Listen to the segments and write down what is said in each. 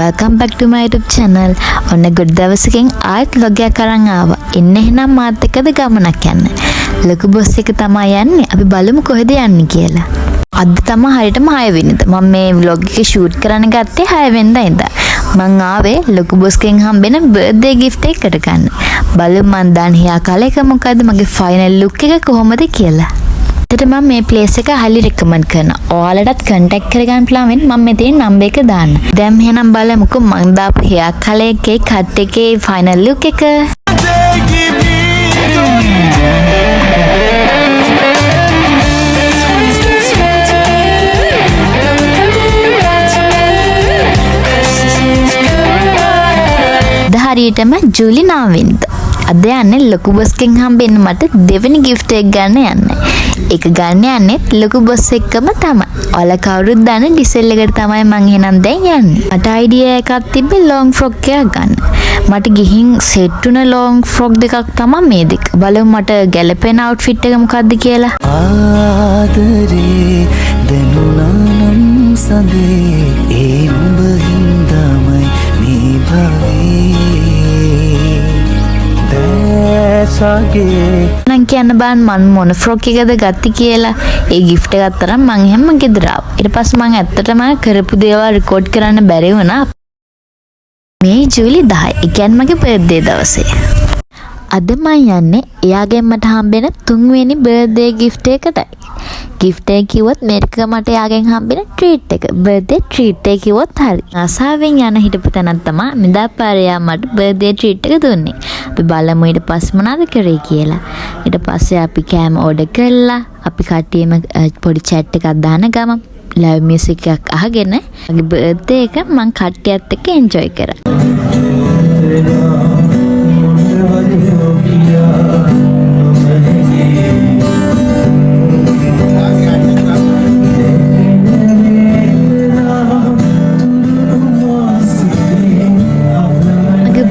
welcome back to my YouTube channel. ඔන්න good දවසකින් ආයෙත් vlog එකක් අරන් ආවා. එන්න එහෙනම් මාත් එක්කද ගමනක් යන්න. ලොකු බොස් එක තමයි යන්නේ. අපි බලමු කොහෙද යන්නේ කියලා. අද තමයි හරියටම 6 වෙනිදා. මම මේ vlog එක shoot කරන්න ගත්තේ 6 වෙනිදා ඉඳන්. මං ආවේ ලොකු බොස්ගෙන් හම්බෙන birthday gift එකකට ගන්න. බලමු මං දාන හියා කාලේක මොකද්ද මගේ final look එක කොහොමද කියලා. මම මේ ප්ලේස් එක highly recommend කරනවා. ඔයාලටත් contact කරගන්න පුළුවන් වෙන මම මෙතන number එක දාන්න. දැන් එහෙනම් බලමුකෝ මම දාපු hair color එකේ cut එකේ final look එක. හරියටම ජූලි 9 වෙනිදා. අද යන්නේ ලොකු බොස්ගෙන් හම්බෙන්න මට දෙවෙනි gift එක ගන්න යන්නේ. ඒක ගන්න යන්නේ ලොකු බොස් එක්කම තමයි. ඔයාලා කවුරුත් දන්න ඩිසෙල් එකට තමයි මං එහෙනම් දැන් යන්නේ. මට idea එකක් තිබ්බේ long frock එකක් ගන්න. මට ගිහින් set වුණ long frock දෙකක් තමයි මේ දෙක. බලමු මට ගැලපෙන outfit එක මොකක්ද කියලා. ආදරේ දැනුණානම් සඳේ ඒ උඹ හින්දාමයි මේ භවයේ නං කියන්න බෑන් මන් මොන ෆ්‍රොක් එකද ගත්තේ කියලා. ඒ gift එක ගත්තරම් මං හැම ගෙදර ආවා. ඊට පස්සේ මං ඇත්තටම කරපු දේවල් රෙකෝඩ් කරන්න බැරි වුණා. මේ ජූලි 10 ඒ කියන්නේ මගේ බර්ත්ඩේ දවසේ. අද මං යන්නේ එයාගෙන් මට හම්බෙන තුන්වෙනි බර්ත්ඩේ gift එකටයි. gift එක කිව්වොත් මේක මට එයාගෙන් හම්බෙන treat එක. birthday treat එක කිව්වොත් හරි. ආසාවෙන් යන හිටපු තැනක් තමයි මෙදා පාරේ යා මට birthday treat එක දුන්නේ. අපි බලමු ඊට පස්සේ මොනවද කරේ කියලා. ඊට පස්සේ අපි කෑම order කළා. අපි කට්ටියම පොඩි chat එකක් දාන ගමන් live music එකක් අහගෙන මගේ birthday එක මං කට්ටියත් එක්ක enjoy කරා.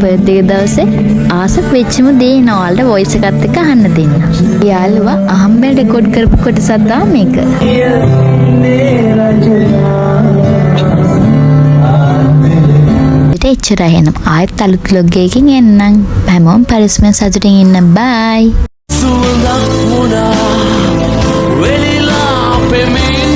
බර්ත්ඩේ දවසේ ආසක් වෙච්චම දේ නෝල්ට වොයිස් එකත් එක්ක අහන්න දෙන්න. යාළුවා අහම්බෙන් රෙකෝඩ් කරපු කොටසක් දා මේක. එච්චරයි එහෙනම් ආයෙත් අලුත් vlog එකකින් එන්නම්. හැමෝම පරිස්සමෙන් සතුටින් ඉන්න. bye. සුවඳක් වුණා වෙලිලා පෙමේ